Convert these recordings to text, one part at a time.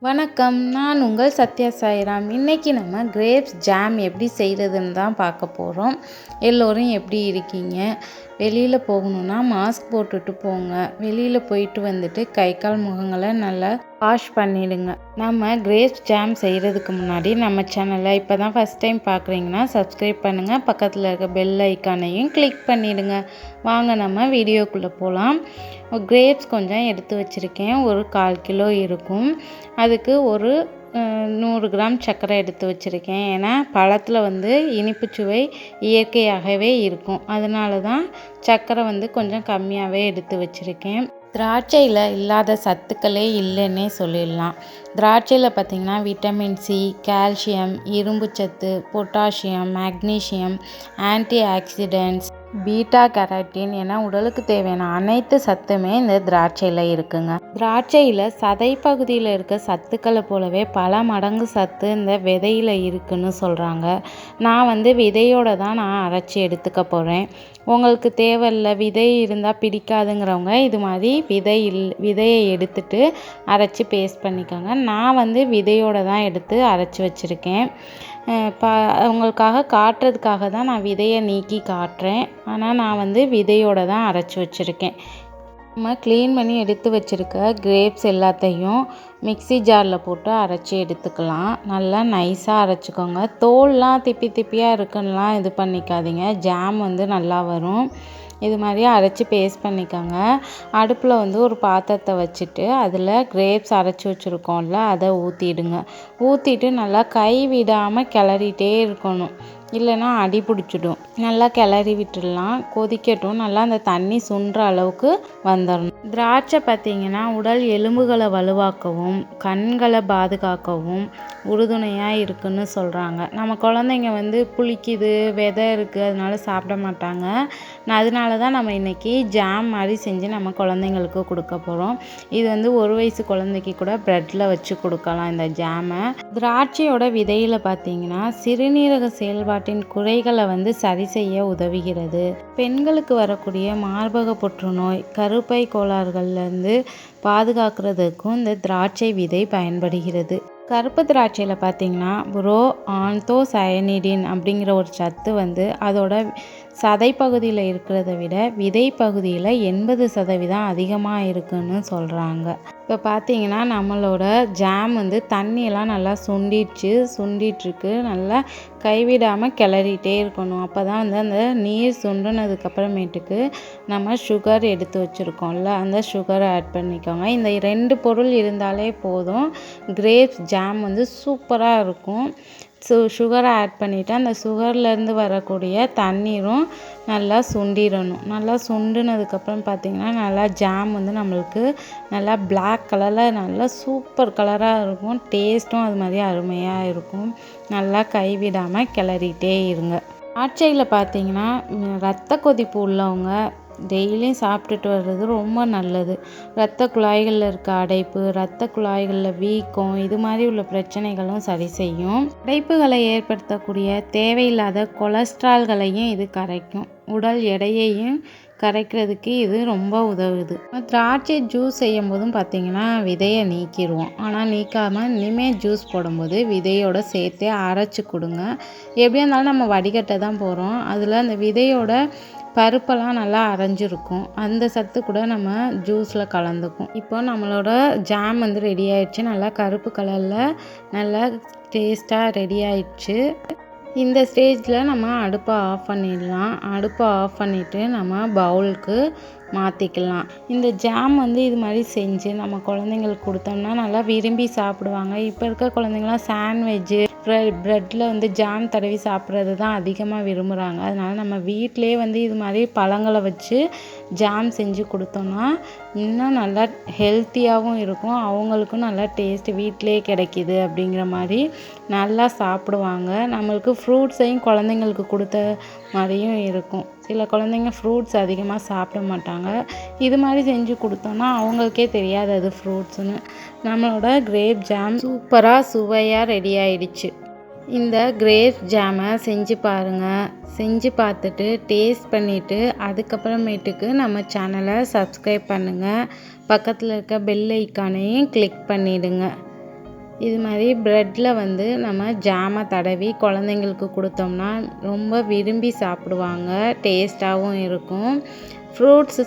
வணக்கம். நான் உங்கள் சத்யா சாய்ராம். இன்றைக்கி நம்ம கிரேப்ஸ் ஜாம் எப்படி செய்கிறதுன்னு தான் பார்க்க போகிறோம். எல்லோரும் எப்படி இருக்கீங்க? வெளியில் போகணுன்னா மாஸ்க் போட்டுட்டு போங்க. வெளியில் போயிட்டு வந்துட்டு கை கால் முகங்களை நல்லா வாஷ் பண்ணிடுங்க. நம்ம கிரேப்ஸ் ஜாம் செய்கிறதுக்கு முன்னாடி நம்ம சேனலை இப்போ தான் ஃபஸ்ட் டைம் பார்க்குறீங்கன்னா சப்ஸ்கிரைப் பண்ணுங்கள். பக்கத்தில் இருக்க பெல் ஐக்கானையும் கிளிக் பண்ணிவிடுங்க. வாங்க நம்ம வீடியோக்குள்ளே போகலாம். கிரேப்ஸ் கொஞ்சம் எடுத்து வச்சுருக்கேன். ஒரு 1/4 கிலோ இருக்கும். அதுக்கு ஒரு 100 கிராம் சர்க்கரை எடுத்து வச்சுருக்கேன். ஏன்னா பழத்தில் வந்து இனிப்பு சுவை இயற்கையாகவே இருக்கும். அதனால தான் சர்க்கரை வந்து கொஞ்சம் கம்மியாகவே எடுத்து வச்சுருக்கேன். திராட்சையில் இல்லாத சத்துக்களே இல்லைன்னே சொல்லிடலாம். திராட்சையில் பார்த்திங்கன்னா விட்டமின் சி, கால்சியம், இரும்பு சத்து, potassium, magnesium, anti oxidants, beta carotene என உடலுக்கு தேவையான அனைத்து சத்துமே இந்த திராட்சையில் இருக்குங்க. திராட்சையில் சதை பகுதியில் இருக்க சத்துக்களை போலவே பல மடங்கு சத்து இந்த விதையில் இருக்குன்னு சொல்கிறாங்க. நான் வந்து விதையோடு தான் நான் அரைச்சி எடுத்துக்க போகிறேன். உங்களுக்கு தேவையில்லை, விதை இருந்தால் பிடிக்காதுங்கிறவங்க இது மாதிரி விதையை எடுத்துட்டு அரைச்சி பேஸ்ட் பண்ணிக்கோங்க. நான் வந்து விதையோடு தான் எடுத்து அரைச்சி வச்சுருக்கேன். உங்களுக்காக காட்டுறதுக்காக தான் நான் விதையை நீக்கி காட்டுறேன். ஆனால் நான் வந்து விதையோடு தான் அரைச்சி வச்சுருக்கேன். நம்ம க்ளீன் பண்ணி எடுத்து வச்சுருக்க கிரேப்ஸ் எல்லாத்தையும் மிக்ஸி ஜாரில் போட்டு அரைச்சி எடுத்துக்கலாம். நல்லா நைஸாக அரைச்சிக்கோங்க. தோல்லாம் திப்பியாக இருக்குன்னெலாம் இது பண்ணிக்காதீங்க. ஜாம் வந்து நல்லா வரும். இது மாதிரி அரைச்சி பேஸ்ட் பண்ணிக்கோங்க. அடுப்பில் வந்து ஒரு பாத்திரத்தை வச்சுட்டு அதில் கிரேப்ஸ் அரைச்சி வச்சுருக்கோம்ல அதை ஊற்றிடுங்க. ஊற்றிட்டு நல்லா கை விடாமல் கிளறிட்டே இருக்கணும், இல்லைன்னா அடி பிடிச்சிடும். நல்லா கிளறி விட்டுடலாம். கொதிக்கட்டும். நல்லா அந்த தண்ணி சுண்டுற அளவுக்கு வந்துடணும். திராட்சை பார்த்திங்கன்னா உடல் எலும்புகளை வலுவாக்கவும் கண்களை பாதுகாக்கவும் உறுதுணையாக இருக்குன்னு சொல்கிறாங்க. நம்ம குழந்தைங்க வந்து புளிக்குது, விதை இருக்குது, அதனால சாப்பிட மாட்டாங்க. அதனால தான் நம்ம இன்றைக்கி ஜாம் மாதிரி செஞ்சு நம்ம குழந்தைங்களுக்கு கொடுக்க போகிறோம். இது வந்து 1 வயசு குழந்தைக்கு கூட ப்ரெட்டில் வச்சு கொடுக்கலாம் இந்த ஜாமை. திராட்சையோட விதையில் பார்த்திங்கன்னா சிறுநீரக செயல்பாட்டின் குறைகளை வந்து சரி செய்ய உதவுகிறது. பெண்களுக்கு வரக்கூடிய மார்பக புற்றுநோய், கருப்பை கோளாறுகள்லேருந்து பாதுகாக்கிறதுக்கும் இந்த திராட்சை விதை பயன்படுகிறது. கருப்பு திராட்சையில் பார்த்திங்கன்னா ஆந்தோசயனிடின் அப்படிங்கிற ஒரு சத்து வந்து அதோட சதை பகுதியில் இருக்கிறத விட விதை பகுதியில் 80% அதிகமாக இருக்குன்னு சொல்கிறாங்க. இப்போ பார்த்திங்கன்னா நம்மளோட ஜாம் வந்து தண்ணியெல்லாம் நல்லா சுண்டிகிட்ருக்கு. நல்லா கைவிடாமல் கிளறிட்டே இருக்கணும். அப்போ தான் வந்து அந்த நீர் சுண்டினதுக்கப்புறமேட்டுக்கு நம்ம சுகர் எடுத்து வச்சுருக்கோம்ல அந்த சுகரை ஆட் பண்ணிக்கோங்க. இந்த 2 பொருள் இருந்தாலே போதும். கிரேப்ஸ் ஜாம் வந்து சூப்பராக இருக்கும். சுகரை ஆட் பண்ணிவிட்டு அந்த சுகர்லேருந்து வரக்கூடிய தண்ணீரும் நல்லா சுண்டிடணும். நல்லா சுண்டினதுக்கப்புறம் பார்த்திங்கன்னா நல்லா ஜாம் வந்து நம்மளுக்கு நல்லா பிளாக் கலரில் நல்லா சூப்பர் கலராக இருக்கும். டேஸ்ட்டும் அது மாதிரி அருமையாக இருக்கும். நல்லா கைவிடாமல் கிளறிட்டே இருங்க. திராட்சையில் பார்த்திங்கன்னா ரத்த கொதிப்பு உள்ளவங்க டெய்லியும் சாப்பிட்டுட்டு வர்றது ரொம்ப நல்லது. இரத்த குழாய்களில் இருக்க அடைப்பு, இரத்த குழாய்களில் வீக்கம், இது மாதிரி உள்ள பிரச்சனைகளும் சரி செய்யும். அடைப்புகளை ஏற்படுத்தக்கூடிய தேவையில்லாத கொலஸ்ட்ரால்களையும் இது கரைக்கும். உடல் எடையையும் கரைக்கிறதுக்கு இது ரொம்ப உதவுது. திராட்சை ஜூஸ் செய்யும் போதும் பார்த்திங்கன்னா விதையை நீக்கிடுவோம். ஆனால் நீக்காமல் இனிமேல் ஜூஸ் போடும்போது விதையோடு சேர்த்தே அரைச்சி கொடுங்க. எப்படியா இருந்தாலும் நம்ம வடிகட்ட தான் போகிறோம். அதில் அந்த விதையோட பருப்பெல்லாம் நல்லா அரைஞ்சிருக்கும். அந்த சத்து கூட நம்ம ஜூஸில் கலந்துக்கும். இப்போ நம்மளோட ஜாம் வந்து ரெடி ஆயிடுச்சு. நல்லா கருப்பு கலரில் நல்லா டேஸ்ட்டாக ரெடி ஆயிடுச்சு. இந்த ஸ்டேஜில் நம்ம அடுப்பை ஆஃப் பண்ணிடலாம். அடுப்பை ஆஃப் பண்ணிவிட்டு நம்ம பவுலுக்கு மாற்றிக்கலாம். இந்த ஜாம் வந்து இது மாதிரி செஞ்சு நம்ம குழந்தைங்களுக்கு கொடுத்தோம்னா நல்லா விரும்பி சாப்பிடுவாங்க. இப்போ இருக்க குழந்தைங்களாம் சாண்ட்விட்ஜு, ப்ரெட்டில் வந்து ஜாம் தடவி சாப்பிட்றது தான் அதிகமாக விரும்புகிறாங்க. அதனால் நம்ம வீட்டிலே வந்து இது மாதிரி பழங்களை வச்சு ஜாம் செஞ்சு கொடுத்தோம்னா இன்னும் நல்லா ஹெல்த்தியாகவும் இருக்கும். அவங்களுக்கும் நல்லா டேஸ்ட்டு வீட்டிலே கிடைக்கிது அப்படிங்கிற மாதிரி நல்லா சாப்பிடுவாங்க. நம்மளுக்கு ஃப்ரூட்ஸையும் குழந்தைங்களுக்கு கொடுத்த மாதிரியும் இருக்கும். சில குழந்தைங்க ஃப்ரூட்ஸ் அதிகமாக சாப்பிட மாட்டாங்க. இது மாதிரி செஞ்சு கொடுத்தோன்னா அவங்களுக்கே தெரியாது அது ஃப்ரூட்ஸுன்னு. நம்மளோட கிரேப் ஜாம் சூப்பராக சுவையாக ரெடி ஆயிடுச்சு. இந்த கிரேப்ஸ் ஜாமை செஞ்சு பாருங்கள். செஞ்சு பார்த்துட்டு டேஸ்ட் பண்ணிவிட்டு அதுக்கப்புறமேட்டுக்கு நம்ம சேனலை சப்ஸ்கிரைப் பண்ணுங்கள். பக்கத்தில் இருக்க பெல் ஐக்கானையும் கிளிக் பண்ணிவிடுங்க. இது மாதிரி ப்ரெட்டில் வந்து நம்ம ஜாமை தடவி குழந்தைங்களுக்கு கொடுத்தோம்னா ரொம்ப விரும்பி சாப்பிடுவாங்க. டேஸ்ட்டாகவும் இருக்கும். ஃப்ரூட்ஸ்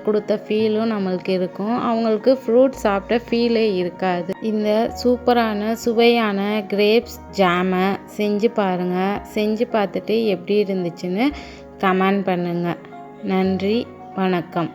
கொடுத்த ஃபீலும் நம்மளுக்கு இருக்கும். அவங்களுக்கு ஃப்ரூட்ஸ் சாப்பிட்ட ஃபீலே இருக்காது. இந்த சூப்பரான சுவையான கிரேப்ஸ் ஜாமை செஞ்சு பாருங்கள். செஞ்சு பார்த்துட்டு எப்படி இருந்துச்சுன்னு கமெண்ட் பண்ணுங்கள். நன்றி, வணக்கம்.